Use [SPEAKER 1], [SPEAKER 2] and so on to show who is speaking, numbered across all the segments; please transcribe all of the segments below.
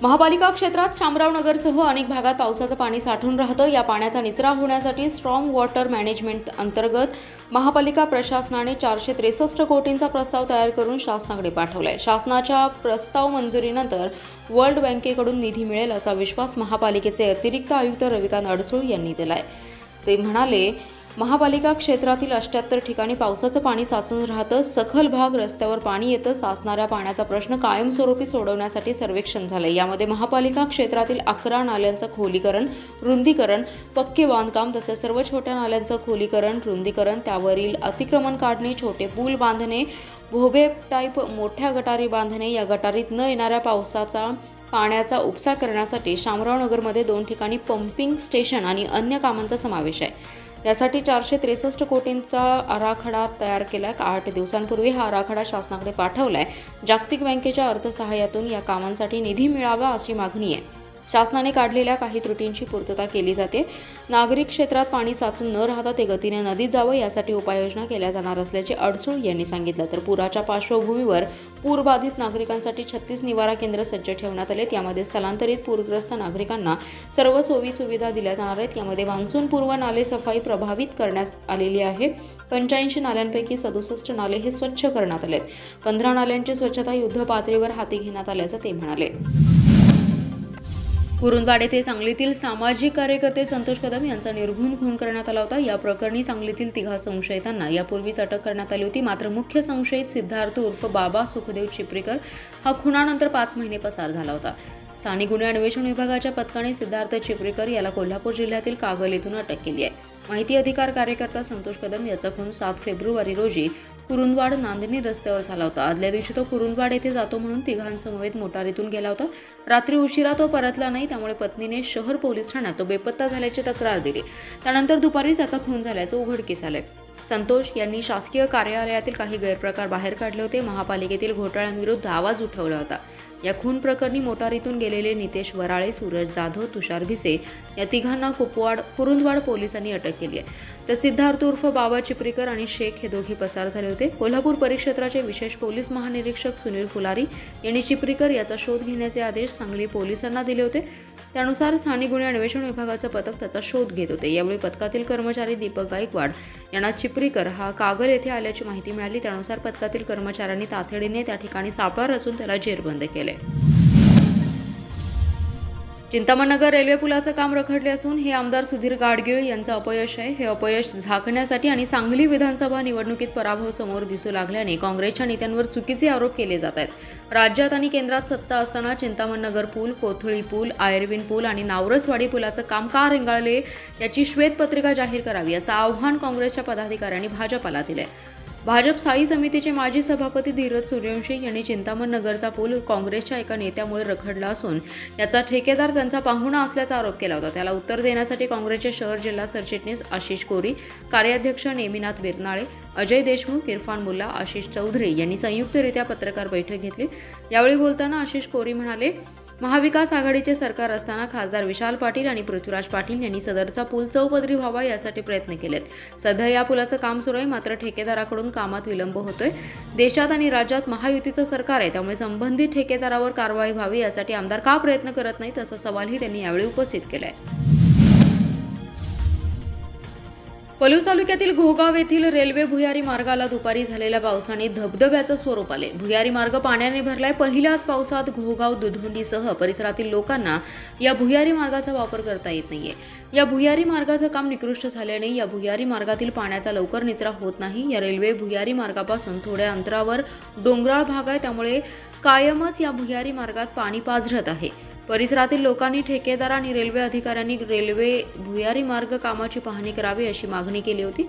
[SPEAKER 1] महापालिका क्षेत्रात शामरावनगरसह अनेक भागात पावसाचं पाणी साठून राहतं। या पाण्याचा निचरा होण्यासाठी स्ट्रॉंग वॉटर मॅनेजमेंट अंतर्गत महापालिका प्रशासनाने 463 कोटींचा प्रस्ताव तयार करून शासनाकडे पाठवलाय। शासनाच्या प्रस्ताव मंजुरीनंतर वर्ल्ड बँकेकडून निधी मिळेल असा विश्वास महापालिकेचे अतिरिक्त आयुक्त रविकांत अडसूळ यांनी दिलाय। ते म्हणाले, महापालिका क्षेत्रातील 78 ठिकाणी पावसाचं पाणी साचून राहतं। सखल भाग रस्त्यावर पाणी येतं। साचणाऱ्या पाण्याचा प्रश्न कायमस्वरूपी सोडवण्यासाठी सर्वेक्षण झाले। यामध्ये महापालिका क्षेत्रातील 11 नाल्यांचं खोलीकरण, रुंदीकरण, पक्के बांधकाम तसेच सर्व छोट्या नाल्यांचं खोलीकरण, रुंदीकरण, त्यावरील अतिक्रमण काढणे, छोटे पूल बांधणे, भोबे टाईप मोठ्या गटारी बांधणे, या गटारीत न येणाऱ्या पावसाचा पाण्याचा उपसा करण्यासाठी शामरावनगरमध्ये 2 ठिकाणी पंपिंग स्टेशन आणि अन्य कामांचा समावेश आहे। यासाठी 463 कोटींचा आराखडा तयार केला। 8 दिवसांपूर्वी हा आराखडा शासनाकडे पाठवलाय। जागतिक बँकेच्या अर्थसहाय्यातून या कामांसाठी निधी मिळावा अशी मागणी आहे। शासनाने काढलेल्या काही त्रुटींची पूर्तता केली जाते। नागरिक क्षेत्रात पाणी साचून न राहता ते गतीने नदीत जावं यासाठी उपाययोजना केल्या जाणार असल्याचे अडसूळ यांनी सांगितलं। तर पुराच्या पार्श्वभूमीवर पूरबाधित नागरिकांसाठी 36 निवारा केंद्र सज्ज ठेवण्यात आले। यामध्ये स्थलांतरित पूरग्रस्त नागरिकांना सर्व सोयी सुविधा दिल्या जाणार आहेत। यामध्ये मान्सून पूर्व नाले सफाई प्रभावित करण्यात आलेली आहे। 85 नाल्यांपैकी 67 नाले हे स्वच्छ करण्यात आलेत। 15 नाल्यांची स्वच्छता युद्ध पातळीवर हाती घेण्यात आल्याचं ते म्हणाले। कुरुंदवाड येथे सांगलीतील सामाजिक कार्यकर्ते संतोष कदम यांचा निर्घृण खून करण्यात आला होता। या प्रकरणी सांगलीतील 3 संशयितांना यापूर्वीच अटक करण्यात आली होती। मात्र मुख्य संशयित सिद्धार्थ उर्फ बाबा सुखदेव चिपरीकर हा खुनानंतर 5 महिने पसार झाला होता। स्थानिक गुन्हे अन्वेषण विभागाच्या पथकाने सिद्धार्थ चिपरीकर याला कोल्हापूर जिल्ह्यातील कागल येथून अटक केली आहे। माहिती अधिकार कार्यकर्ता संतोष कदम याचा खून 7 फेब्रुवारी रोजी कुरुंदवाड नांदणी रस्त्यावर झाला होता। आदल्या दिवशी तो कुरुंदवाड येथे जातो म्हणून 3 समवेत मोटारीतून गेला होता। रात्री उशिरा तो परतला नाही, त्यामुळे पत्नीने शहर पोलीस ठाण्यात तो बेपत्ता झाल्याची तक्रार दिली। त्यानंतर दुपारी त्याचा खून झाल्याचं उघडकीस आले। संतोष यांनी शासकीय कार्यालयातील काही गैरप्रकार बाहेर काढले होते। महापालिकेतील घोटाळ्यांविरुद्ध आवाज उठवला होता। या खून प्रकरणी मोटारीतून गेलेले नितेश वराळे, सूरज जाधव, तुषार भिसे या 3 कुरुंदवाड पोलिसांनी अटक केली आहे। तर सिद्धार्थ उर्फ बाबा चिपरीकर आणि शेख हे दोघे पसार झाले होते। कोल्हापूर परिक्षेत्राचे विशेष पोलीस महानिरीक्षक सुनील फुलारी यांनी चिपरीकर याचा शोध घेण्याचे आदेश सांगली पोलिसांना दिले होते। त्यानुसार स्थानिक गुन्हे अन्वेषण विभागाचं पथक त्याचा शोध घेत होते। यावेळी पथकातील कर्मचारी दीपक गायकवाड यांना चिपरीकर हा कागल येथे आल्याची माहिती मिळाली। त्यानुसार पथकातील कर्मचाऱ्यांनी तातडीने त्या ठिकाणी सापळा रचून त्याला जेरबंद केले। चिंतामणनगर रेल्वे पुलाचं काम रखडले असून हे आमदार सुधीर गाडगीळ यांचं अपयश आहे। हे अपयश झाकण्यासाठी आणि सांगली विधानसभा निवडणुकीत पराभव समोर दिसू लागल्याने काँग्रेसच्या नेत्यांवर चुकीचे आरोप केले जात आहेत। राज्यात आणि केंद्रात सत्ता असताना चिंतामणनगर पूल, कोथळी पूल, आयर्विन पूल आणि नावरसवाडी पुलाचं काम का रेंगाळले याची श्वेतपत्रिका जाहीर करावी असं आव्हान काँग्रेसच्या पदाधिकाऱ्यांनी भाजपला दिलंय। भाजप स्थायी समितीचे माजी सभापती धीरज सूर्यवंशी यांनी चिंतामणनगरचा पूल काँग्रेसच्या एका नेत्यामुळे रखडला असून याचा ठेकेदार त्यांचा पाहुणा असल्याचा आरोप केला होता। त्याला उत्तर देण्यासाठी काँग्रेसचे शहर जिल्हा सरचिटणीस आशिष कोरी, कार्याध्यक्ष नेमिनाथ बिरनाळे, अजय देशमुख, इरफान मुल्ला, आशिष चौधरी यांनी संयुक्तरित्या पत्रकार बैठक घेतली। यावेळी बोलताना आशिष कोरी म्हणाले, महाविकास आघाडीचे सरकार असताना खासदार विशाल पाटील आणि पृथ्वीराज पाटील यांनी सदरचा पूल चौपदरी व्हावा यासाठी प्रयत्न केलेत। सध्या या पुलाचं काम सुरू आहे, मात्र ठेकेदाराकडून कामात विलंब होतोय। देशात आणि राज्यात महायुतीचं सरकार आहे, त्यामुळे संबंधित ठेकेदारावर कारवाई व्हावी यासाठी आमदार का प्रयत्न करत नाहीत असा सवालही त्यांनी यावेळी उपस्थित केलाय। पलूस तालुक्यातील घोगाव येथील रेल्वे भुयारी मार्गाला दुपारी झालेल्या पावसाने धबधब्याचं स्वरूप आले। भुयारी मार्ग पाण्याने भरलाय। पहिल्याच पावसात घोगाव, दुधोंडीसह परिसरातील लोकांना या भुयारी मार्गाचा वापर करता येत नाहीये। या भुयारी मार्गाचं काम निकृष्ट झाल्याने या भुयारी मार्गातील पाण्याचा लवकर निचरा होत नाही। या रेल्वे भुयारी मार्गापासून थोड्या अंतरावर डोंगराळ भाग आहे, त्यामुळे कायमच या भुयारी मार्गात पाणी पाझरत आहे। परिसरातील लोकांनी ठेकेदार आणि रेल्वे अधिकाऱ्यांनी रेल्वे भुयारी मार्ग कामाची पाहणी करावी अशी मागणी केली होती।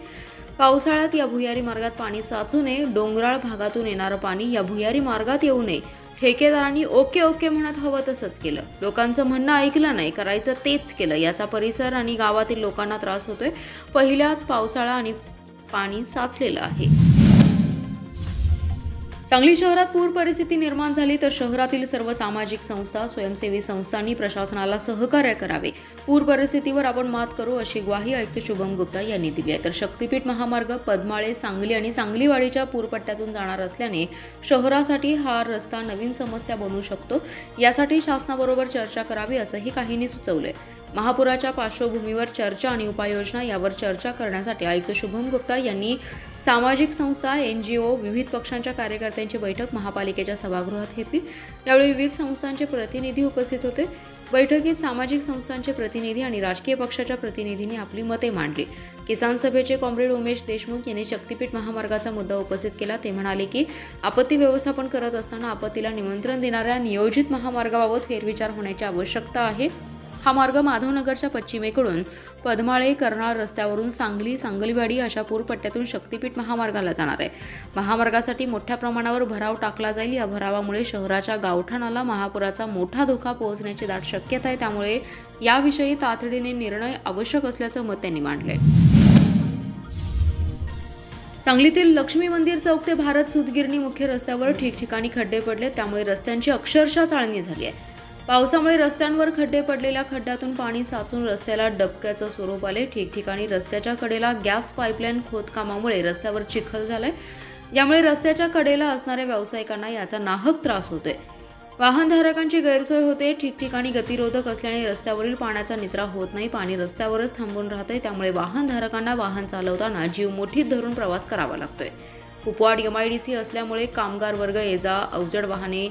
[SPEAKER 1] पावसाळ्यात या भुयारी मार्गात पाणी साचू नये, डोंगराळ भागातून येणारं पाणी या भुयारी मार्गात येऊ नये। ठेकेदारांनी ओके ओके म्हणत हवं तसंच केलं। लोकांचं म्हणणं ऐकलं नाही, करायचं तेच केलं। याचा परिसर आणि गावातील लोकांना त्रास होतोय। पहिल्याच पावसाळा आणि पाणी साचलेलं आहे। सांगली शहरात पूर परिस्थिती निर्माण झाली तर शहरातील सर्व सामाजिक संस्था, स्वयंसेवी संस्थांनी प्रशासनाला सहकार्य करावे. पूर परिस्थितीवर आपण मात करू अशी ग्वाही आयुक्त शुभम गुप्ता यांनी दिली आहे. तर शक्तीपीठ महामार्ग पद्माळे, सांगली आणि सांगलीवाडीच्या पूरपट्ट्यातून जाणार असल्याने शहरासाठी हा रस्ता नवीन समस्या बनू शकतो. यासाठी शासनाबरोबर चर्चा करावी असंही काहींनी सुचवले. महापुराच्या पार्श्वभूमीवर चर्चा आणि उपाययोजना यावर चर्चा करण्यासाठी आयुक्त शुभम गुप्ता यांनी सामाजिक संस्था, NGO, विविध पक्षांच्या कार्यकर्त्यांची बैठक महापालिकेच्या सभागृहात घेतली. यावेळी विविध संस्थांचे प्रतिनिधी उपस्थित होते. बैठकीत सामाजिक संस्थांचे प्रतिनिधी आणि राजकीय पक्षाच्या प्रतिनिधींनी आपली मते मांडली. किसान सभेचे कॉम्रेड उमेश देशमुख यांनी शक्तीपीठ महामार्गाचा मुद्दा उपस्थित केला. ते म्हणाले की आपत्ती व्यवस्थापन करत असताना आपत्तीला निमंत्रण देणाऱ्या नियोजित महामार्गाबाबत फेरविचार होण्याची आवश्यकता आहे. हा मार्ग माधवनगरच्या पश्चिमेकडून पद्माळे, कर्नाळ रस्त्यावरून सांगली, सांगलीवाडी अशा पूरपट्ट्यातून शक्तीपीठ महामार्गाला जाणार आहे. महामार्गासाठी मोठ्या प्रमाणावर भराव टाकला जाईल. या भरावामुळे शहराच्या गावठाणाला महापुराचा मोठा धोका पोहोचण्याची दाट शक्यता आहे. त्यामुळे याविषयी तातडीने निर्णय आवश्यक असल्याचं मत त्यांनी मांडले. सांगलीतील लक्ष्मी मंदिर चौक ते भारत सूतगिरणी मुख्य रस्त्यावर ठिकठिकाणी खड्डे पडले. त्यामुळे रस्त्यांची अक्षरशः चाळणी झाली आहे. पावसामुळे रस्त्यांवर खड्डे पडलेल्या खड्ड्यातून पाणी साचून रस्त्याला डबक्याचं स्वरूप आले. ठिकठिकाणी रस्त्याच्या कडेला गॅस पाईपलाईन खोदकामामुळे रस्त्यावर चिखल झालाय. यामुळे रस्त्याच्या कडेला असणाऱ्या व्यावसायिकांना याचा नाहक त्रास होतोय. वाहनधारकांची गैरसोय होते. ठिकठिकाणी गतिरोधक असल्याने रस्त्यावरील पाण्याचा निचरा होत नाही. पाणी रस्त्यावरच थांबून राहतंय. त्यामुळे वाहनधारकांना वाहन चालवताना जीव मुठीत धरून प्रवास करावा लागतोय. कुपवाड MIDC असल्यामुळे कामगार वर्ग, ये-जा, अवजड वाहने,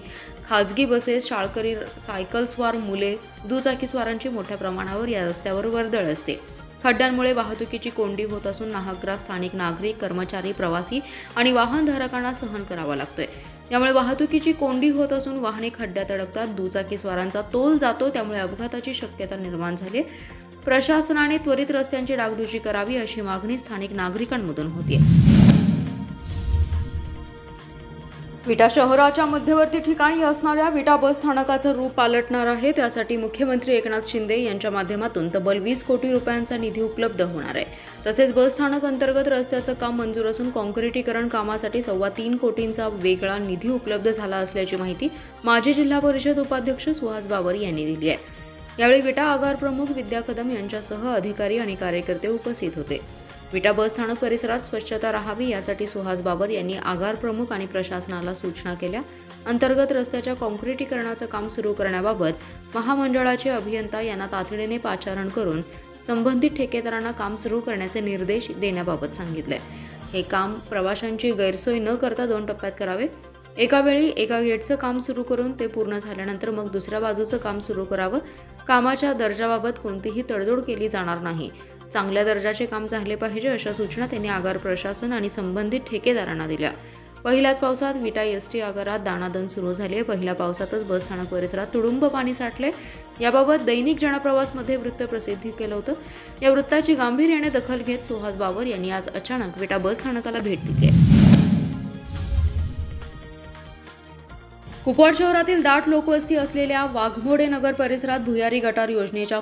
[SPEAKER 1] खाजगी बसेस, शाळकरी, सायकलस्वार, मुले, दुचाकीस्वारांची मोठ्या प्रमाणावर या रस्त्यावर वर्दळ असते. खड्ड्यांमुळे वाहतुकीची कोंडी होत असून नाहक त्रास स्थानिक नागरिक, कर्मचारी, प्रवासी आणि वाहनधारकांना सहन करावा लागतोय. यामुळे वाहतुकीची कोंडी होत असून वाहने खड्ड्यात अडकतात. दुचाकीस्वारांचा तोल जातो. त्यामुळे अपघाताची शक्यता निर्माण झाली. प्रशासनाने त्वरित रस्त्यांची डागडुजी करावी अशी मागणी स्थानिक नागरिकांमधून होती. विटा शहराच्या मध्यवर्ती ठिकाणी असणाऱ्या विटा बस स्थानकाचं रूप पालटणार आहे. त्यासाठी मुख्यमंत्री एकनाथ शिंदे यांच्या माध्यमातून तब्बल 20 कोटी रुपयांचा निधी उपलब्ध होणार आहे. तसेच बस स्थानक अंतर्गत रस्त्याचं काम मंजूर असून काँक्रिटीकरण कामासाठी 3.25 कोटींचा वेगळा निधी उपलब्ध झाला असल्याची माहिती माजी जिल्हा परिषद उपाध्यक्ष सुहास बाबर यांनी दिली आहे. यावेळी विटा आगार प्रमुख विद्या कदम यांच्यासह अधिकारी आणि कार्यकर्ते उपस्थित होते. विटा बस स्थानक परिसरात स्वच्छता राहावी यासाठी सुहास बाबर यांनी आगार प्रमुख आणि प्रशासनाला सूचना केल्या. अंतर्गत रस्त्याच्या काँक्रिटीकरणाचं काम सुरू करण्याबाबत महामंडळाचे अभियंता यांना तातडीने पाचारण करून संबंधित ठेकेदारांना काम सुरू करण्याचे निर्देश देण्याबाबत सांगितले. हे काम प्रवाशांची गैरसोय न करता 2 टप्प्यात करावे. एका वेळी एका गेटचं काम सुरू करून ते पूर्ण झाल्यानंतर मग दुसऱ्या बाजूचं काम सुरू करावं. कामाच्या दर्जाबाबत कोणतीही तडजोड केली जाणार नाही. चांगल्या दर्जाचे काम झाले पाहिजे अशा सूचना त्यांनी आगार प्रशासन आणि संबंधित ठेकेदारांना दिल्या. पहिल्याच पावसात विटा ST आगारात दाणादाण सुरू झाली. पहिल्या पावसातच बसस्थानक परिसरात तुडुंब पाणी साठले. याबाबत दैनिक जनप्रवासमध्ये वृत्त प्रसिद्ध केलं होतं. या वृत्ताची गांभीर्याने दखल घेत सुहास बाबर यांनी आज अचानक विटा बसस्थानकाला भेट दिली. कुपवाड शहरातील दाट लोकवस्ती असलेल्या वाघमोडे नगर परिसरात भुयारी गटार योजनेच्या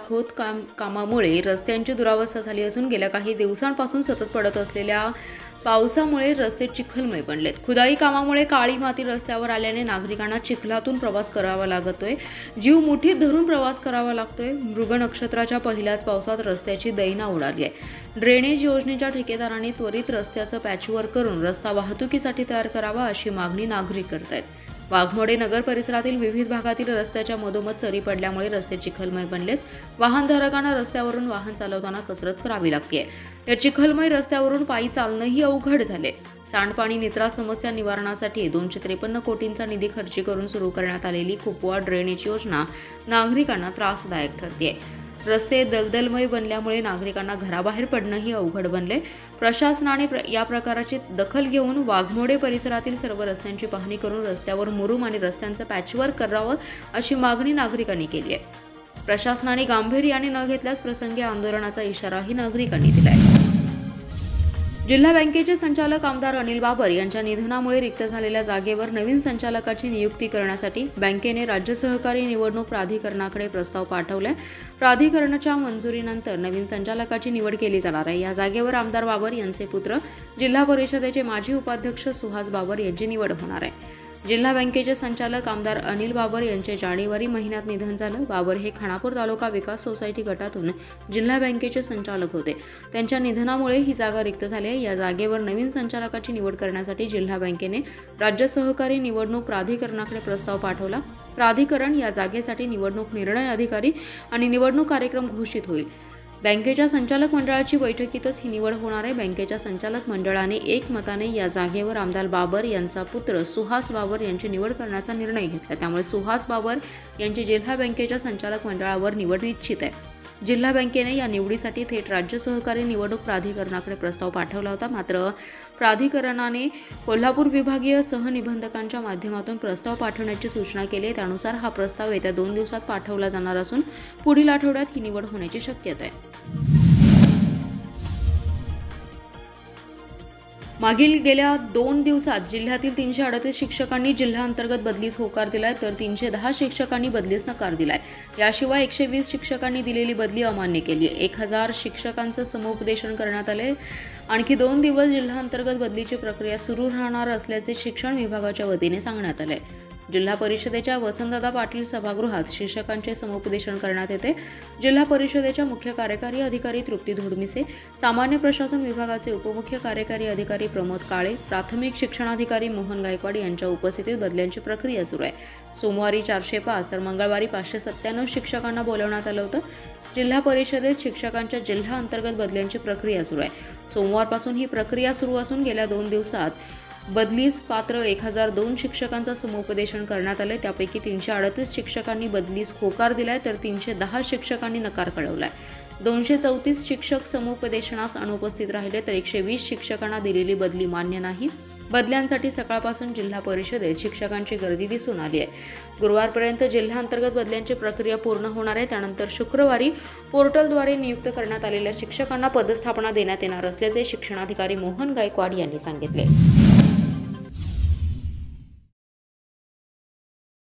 [SPEAKER 1] कामामुळे रस्त्यांची दुरावस्था झाली असून गेल्या काही दिवसांपासून सतत पडत असलेल्या पावसामुळे रस्ते चिखलमय बनलेत. खुदाई कामामुळे काळी माती रस्त्यावर आल्याने नागरिकांना चिखलातून प्रवास करावा लागतोय. जीव मुठीत धरून प्रवास करावा लागतोय. मृग नक्षत्राच्या पहिल्याच पावसात रस्त्याची दैना उडाली आहे. ड्रेनेज योजनेच्या ठेकेदारांनी त्वरित रस्त्याचं पॅचवर्क करून रस्ता वाहतुकीसाठी तयार करावा अशी मागणी नागरिक करत आहेत. वाघमोडे नगर परिसरातील विविध भागातील रस्त्याच्या मधोमध चरी पडल्यामुळे रस्ते चिखलमय बनलेत. वाहनधारकांना रस्त्यावरून वाहन चालवताना कसरत करावी लागते. या चिखलमय रस्त्यावरून पायी चालणंही अवघड झाले. सांडपाणी निचरा समस्या निवारणासाठी 253 कोटींचा निधी खर्च करून सुरू करण्यात आलेली कुपवाड ड्रेनेज योजना नागरिकांना त्रासदायक ठरते. रस्ते दलदलमय बनल्यामुळे नागरिकांना घराबाहेर पडणंही अवघड बनले. प्रशासनाने या प्रकाराची दखल घेऊन वाघमोडे परिसरातील सर्व रस्त्यांची पाहणी करून रस्त्यावर मुरुम आणि रस्त्यांचं पॅचवर्क करावं अशी मागणी नागरिकांनी केली आहे. प्रशासनाने गांभीर्याने न घेतल्यास प्रसंगी आंदोलनाचा इशाराही नागरिकांनी दिला आहे. जिल्हा बँकेचे संचालक आमदार अनिल बाबर यांच्या निधनामुळे रिक्त झालेल्या जागेवर नवीन संचालकाची नियुक्ती करण्यासाठी बँकेने राज्य सहकारी निवडणूक प्राधिकरणाकडे प्रस्ताव पाठवलाय। प्राधिकरणाच्या मंजुरीनंतर नवीन संचालकाची निवड केली जाणार आहे। या जागेवर आमदार बाबर यांचे पुत्र जिल्हा परिषदेचे माजी उपाध्यक्ष सुहास बाबर यांची निवड होणार आहे। जिल्हा बँकेचे संचालक आमदार अनिल बाबर यांचे जानेवारी महिन्यात निधन झालं। बाबर हे खानापूर तालुका विकास सोसायटी गटातून जिल्हा बँकेचे संचालक होते। त्यांच्या निधनामुळे ही जागा रिक्त झाली आहे। या जागेवर नवीन संचालकाची निवड करण्यासाठी जिल्हा बँकेने राज्य सहकारी निवडणूक प्राधिकरणाकडे प्रस्ताव पाठवला। प्राधिकरण या जागेसाठी निवडणूक निर्णय अधिकारी आणि निवडणूक कार्यक्रम घोषित होईल। बँकेच्या संचालक मंडळाची बैठकीतच ही निवड होणार आहे। बँकेच्या संचालक मंडळाने एकमताने या जागेवर आमदार बाबर यांचा पुत्र सुहास बाबर यांची निवड करण्याचा निर्णय घेतला। त्यामुळे सुहास बाबर यांची जिल्हा बँकेच्या संचालक मंडळावर निवड निश्चित आहे। जिल्हा बँकेने या निवडीसाठी थेट राज्य सहकारी निवडणूक प्राधिकरणाकडे प्रस्ताव पाठवला होता। मात्र प्राधिकरणाने कोल्हापूर विभागीय सहनिबंधकांच्या माध्यमातून प्रस्ताव पाठवण्याची सूचना केली। त्यानुसार हा प्रस्ताव येत्या 2 दिवसात पाठवला जाणार असून पुढील आठवड्यात ही निवड होण्याची शक्यता आहे। मागील गेल्या 2 दिवसात जिल्ह्यातील 338 शिक्षकांनी जिल्हा अंतर्गत बदलीस होकार दिलाय, तर 310 शिक्षकांनी बदलीस नकार दिलाय। याशिवाय 120 शिक्षकांनी दिलेली बदली अमान्य केली आहे। 1000 शिक्षकांचं समुपदेशन करण्यात आले। आणखी 2 दिवस जिल्हा अंतर्गत बदलीची प्रक्रिया सुरू राहणार असल्याचे शिक्षण विभागाच्या वतीने सांगण्यात आले। जिल्हा परिषदेच्या वसंतदादा पाटील सभागृहात शिक्षकांचे समुपदेशन करण्यात येते। जिल्हा परिषदेच्या मुख्य कार्यकारी अधिकारी तृप्ती धोडमिसे, सामान्य प्रशासन विभागाचे उपमुख्य कार्यकारी अधिकारी प्रमोद काळे, प्राथमिक शिक्षणाधिकारी मोहन गायकवाड यांच्या उपस्थितीत बदल्यांची प्रक्रिया सुरू आहे। सोमवारी 405 तर मंगळवारी 597 शिक्षकांना बोलवण्यात आलं होतं। जिल्हा परिषदेत शिक्षकांच्या जिल्हा अंतर्गत बदल्यांची प्रक्रिया सुरू आहे। सोमवारपासून ही प्रक्रिया सुरू असून गेल्या 2 दिवसात बदलीस पात्र 1002 शिक्षकांचं समुपदेशन करण्यात आले। त्यापैकी 338 शिक्षकांनी बदलीस होकार दिलाय, तर 310 शिक्षकांनी नकार कळवलाय। 234 शिक्षक समुपदेशनास अनुपस्थित राहिले, तर 120 शिक्षकांना दिलेली बदली मान्य नाही। बदल्यांसाठी सकाळपासून जिल्हा परिषदेत शिक्षकांची गर्दी दिसून आली आहे। गुरुवारपर्यंत जिल्हा अंतर्गत बदल्यांची प्रक्रिया पूर्ण होणार आहे। त्यानंतर शुक्रवारी पोर्टलद्वारे नियुक्त करण्यात आलेल्या शिक्षकांना पदस्थापना देण्यात येणार असल्याचे शिक्षणाधिकारी मोहन गायकवाड यांनी सांगितले।